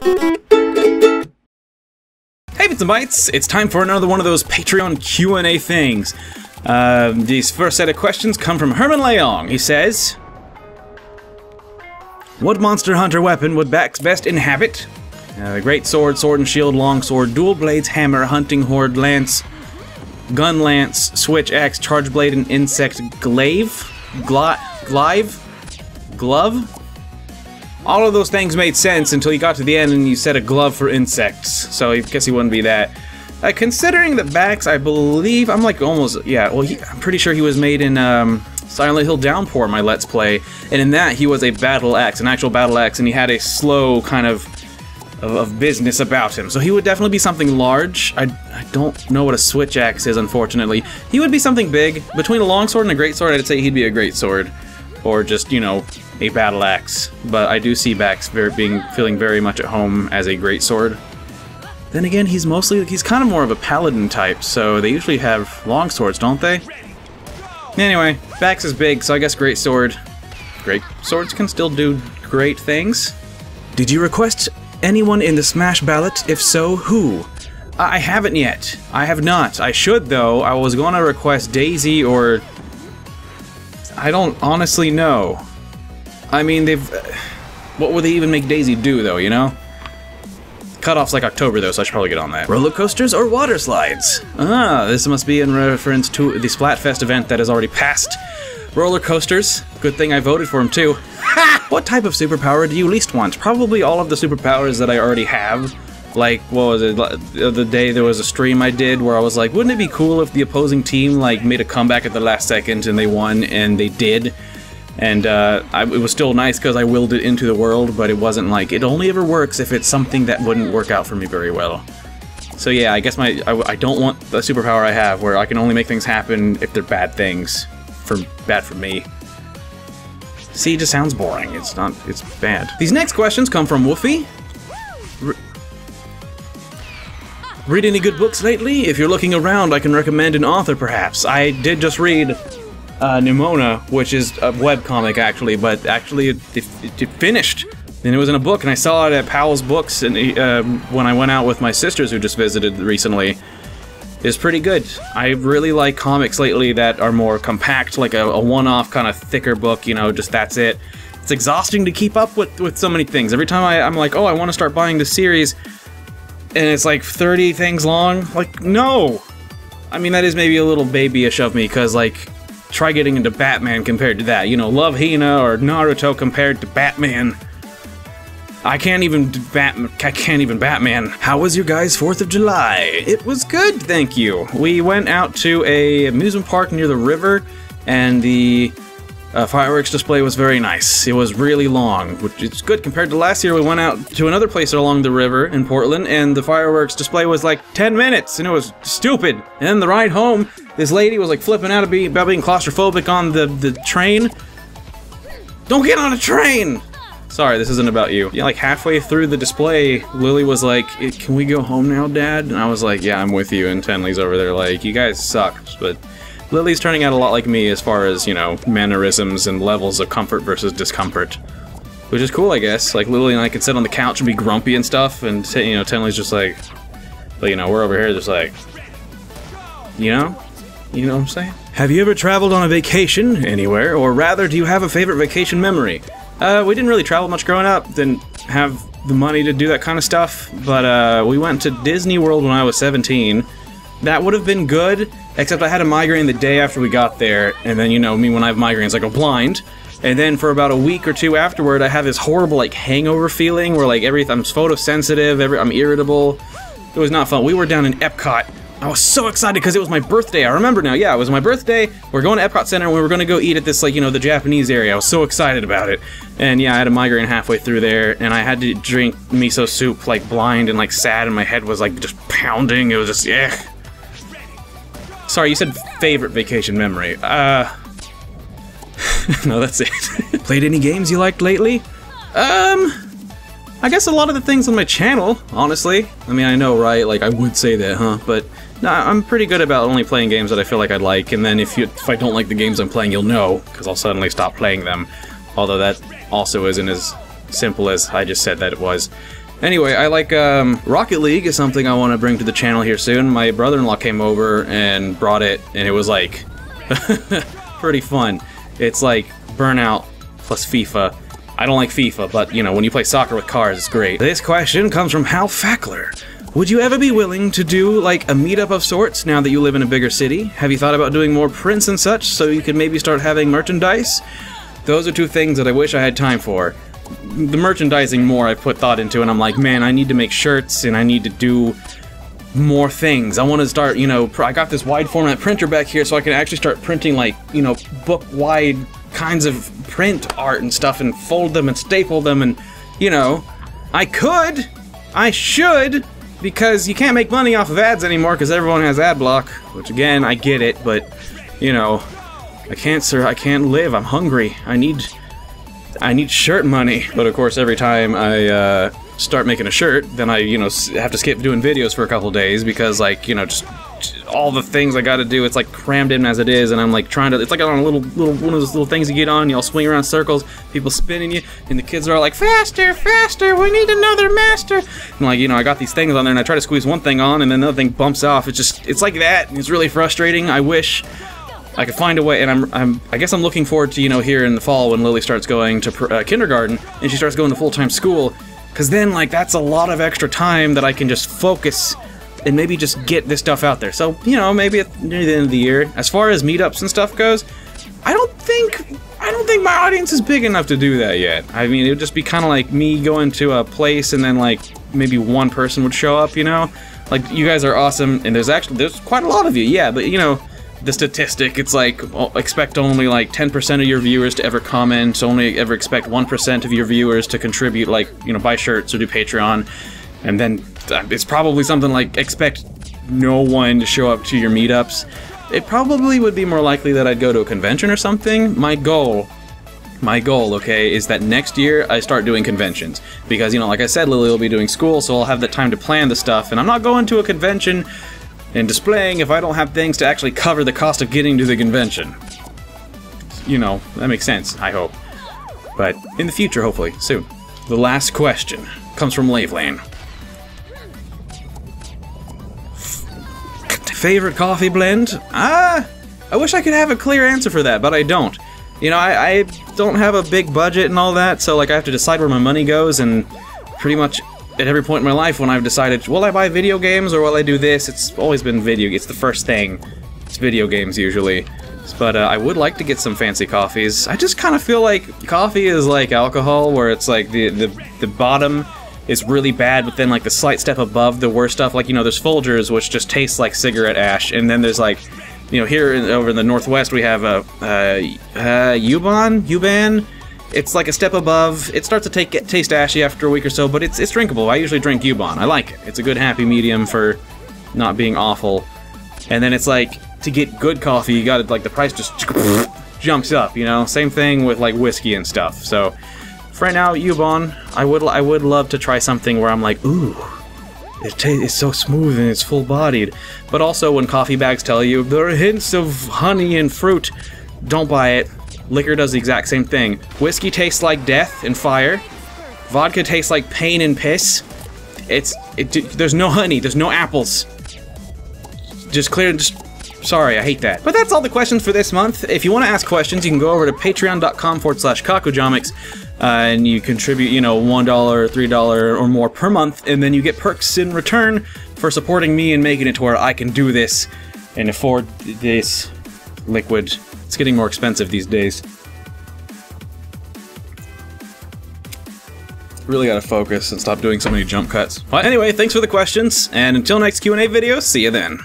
Hey Bits and Bytes, it's time for another one of those Patreon Q&A things. These first set of questions come from Herman Leong. He says, what Monster Hunter weapon would Bax best inhabit? Great sword, sword and shield, long sword, dual blades, hammer, hunting horde, lance, gun lance, switch axe, charge blade, and insect glaive? Glove? All of those things made sense until you got to the end and you said a glove for insects, so I guess he wouldn't be that. Considering that Bax, I believe, I'm like almost, yeah, well, I'm pretty sure he was made in Silent Hill Downpour, my Let's Play, and in that he was a battle axe, an actual battle axe, and he had a slow kind of business about him. So he would definitely be something large. I don't know what a switch axe is, unfortunately. He would be something big. Between a longsword and a greatsword, I'd say he'd be a greatsword. Or just, you know, a battle axe. But I do see Bax feeling very much at home as a greatsword. Then again, he's kind of more of a paladin type, so they usually have long swords, don't they? Anyway, Bax is big, so I guess greatsword. Great swords can still do great things. Did you request anyone in the Smash ballot? If so, who? I haven't yet. I have not. I should, though. I was going to request Daisy or... I don't honestly know. I mean, what would they even make Daisy do, though, you know? Cutoff's like October, though, so I should probably get on that. Roller coasters or water slides? Ah, this must be in reference to the Splatfest event that has already passed. Roller coasters. Good thing I voted for him, too. What type of superpower do you least want? Probably all of the superpowers that I already have. Like, what was it, the other day there was a stream I did where I was like, wouldn't it be cool if the opposing team, like, made a comeback at the last second and they won, and they did. And, it was still nice because I willed it into the world, but it wasn't like, it only ever works if it's something that wouldn't work out for me very well. So yeah, I guess I don't want the superpower I have where I can only make things happen if they're bad things. Bad for me. See, it just sounds boring. It's not, it's bad. These next questions come from Woofy. Read any good books lately? If you're looking around, I can recommend an author, perhaps. I did just read Nimona, which is a webcomic, actually, but actually it finished. And it was in a book, and I saw it at Powell's Books and when I went out with my sisters who just visited recently. It's pretty good. I really like comics lately that are more compact, like a one-off kind of thicker book, you know, just that's it. It's exhausting to keep up with so many things. Every time I'm like, oh, I want to start buying this series, and it's like 30 things long. Like, no! I mean, that is maybe a little babyish of me, because, like, try getting into Batman compared to that. You know, love Hina or Naruto compared to Batman. I can't even Batman. How was your guys' 4th of July? It was good, thank you. We went out to a amusement park near the river, and the fireworks display was very nice. It was really long, which is good compared to last year. We went out to another place along the river in Portland, and the fireworks display was like 10 minutes, and it was stupid. And then the ride home, this lady was like flipping out about being claustrophobic on the train. Don't get on a train! Sorry, this isn't about you. Yeah, like halfway through the display, Lily was like, can we go home now, Dad? And I was like, yeah, I'm with you. And Tenley's over there like, you guys suck. But Lily's turning out a lot like me as far as, you know, mannerisms and levels of comfort versus discomfort. Which is cool, I guess. Like, Lily and I can sit on the couch and be grumpy and stuff, and, you know, Tenley's just like, but, you know, we're over here just like, you know? You know what I'm saying? Have you ever traveled on a vacation anywhere? Or rather, do you have a favorite vacation memory? We didn't really travel much growing up, didn't have the money to do that kind of stuff, but we went to Disney World when I was 17. That would have been good, except I had a migraine the day after we got there, and then, you know, me when I have migraines, I go blind, and then for about a week or two afterward, I have this horrible, like, hangover feeling where, like, I'm photosensitive, I'm irritable. It was not fun. We were down in Epcot. I was so excited because it was my birthday. I remember now. Yeah, it was my birthday. We're going to Epcot Center and we were going to go eat at this, like, you know, the Japanese area. I was so excited about it. And yeah, I had a migraine halfway through there and I had to drink miso soup, like, blind and, like, sad, and my head was, like, just pounding. It was just, yeah. Sorry, you said favorite vacation memory. No, that's it. Played any games you liked lately? I guess a lot of the things on my channel, honestly. I mean, I know, right? Like, I would say that, huh? But no, I'm pretty good about only playing games that I feel like I'd like, and then if I don't like the games I'm playing, you'll know, because I'll suddenly stop playing them. Although that also isn't as simple as I just said that it was. Anyway, I like Rocket League is something I want to bring to the channel here soon. My brother-in-law came over and brought it, and it was like pretty fun. It's like Burnout plus FIFA. I don't like FIFA, but you know, when you play soccer with cars, it's great. This question comes from Hal Fackler. Would you ever be willing to do like a meetup of sorts now that you live in a bigger city? Have you thought about doing more prints and such so you could maybe start having merchandise? Those are two things that I wish I had time for. The merchandising more I put thought into, and I'm like, man, I need to make shirts and I need to do more things. I want to start, you know, I got this wide format printer back here so I can actually start printing like, you know, book wide kinds of print art and stuff and fold them and staple them, and you know, I should, because you can't make money off of ads anymore because everyone has ad block, which again, I get it, but you know, I can't live. I'm hungry. I need shirt money. But of course, every time I start making a shirt, then I, you know, have to skip doing videos for a couple days because, like, you know, just all the things I gotta do, it's like crammed in as it is, and I'm like trying to, it's like on a little one of those little things you get on, you all swing around circles, people spinning you, and the kids are all like, faster, faster, we need another master. And like, you know, I got these things on there and I try to squeeze one thing on and then another thing bumps off. It's like that, and it's really frustrating. I wish I could find a way, and I guess I'm looking forward to, you know, here in the fall when Lily starts going to kindergarten and she starts going to full-time school, because then, like, that's a lot of extra time that I can just focus and maybe just get this stuff out there. So, you know, maybe near the end of the year. As far as meetups and stuff goes, I don't think my audience is big enough to do that yet. I mean, it would just be kind of like me going to a place and then, like, maybe one person would show up, you know? Like, you guys are awesome, and there's quite a lot of you, yeah, but, you know, the statistic, it's like, expect only like 10% of your viewers to ever comment, only ever expect 1% of your viewers to contribute, like, you know, buy shirts or do Patreon, and then it's probably something like, expect no one to show up to your meetups. It probably would be more likely that I'd go to a convention or something. My goal, okay, is that next year I start doing conventions. Because, you know, like I said, Lily will be doing school, so I'll have the time to plan the stuff, and I'm not going to a convention and displaying if I don't have things to actually cover the cost of getting to the convention. You know, that makes sense, I hope. But in the future, hopefully, soon. The last question comes from Lavelane. Favorite coffee blend? I wish I could have a clear answer for that, but I don't. You know, I don't have a big budget and all that, so like I have to decide where my money goes, and pretty much at every point in my life when I've decided, will I buy video games or will I do this, it's always been it's the first thing. It's video games usually. But I would like to get some fancy coffees. I just kind of feel like coffee is like alcohol, where it's like the bottom is really bad, but then like the slight step above the worst stuff, like, you know, there's Folgers, which just tastes like cigarette ash, and then there's like, you know, here over in the Northwest we have Uban. It's like a step above. It starts to taste ashy after a week or so, but it's drinkable. I usually drink Ubon. I like it. It's a good happy medium for not being awful. And then it's like, to get good coffee, you gotta, like, the price just jumps up, you know? Same thing with, like, whiskey and stuff. So, for right now, Ubon, I would love to try something where I'm like, ooh, it's so smooth and it's full-bodied. But also, when coffee bags tell you, there are hints of honey and fruit, don't buy it. Liquor does the exact same thing. Whiskey tastes like death and fire. Vodka tastes like pain and piss. There's no honey, there's no apples. Sorry, I hate that. But that's all the questions for this month. If you want to ask questions, you can go over to patreon.com/Kakujomics, and you contribute, you know, $1, $3 or more per month, and then you get perks in return for supporting me and making it to where I can do this and afford this liquid. It's getting more expensive these days. Really gotta focus and stop doing so many jump cuts. Well, anyway, thanks for the questions, and until next Q&A video, see you then.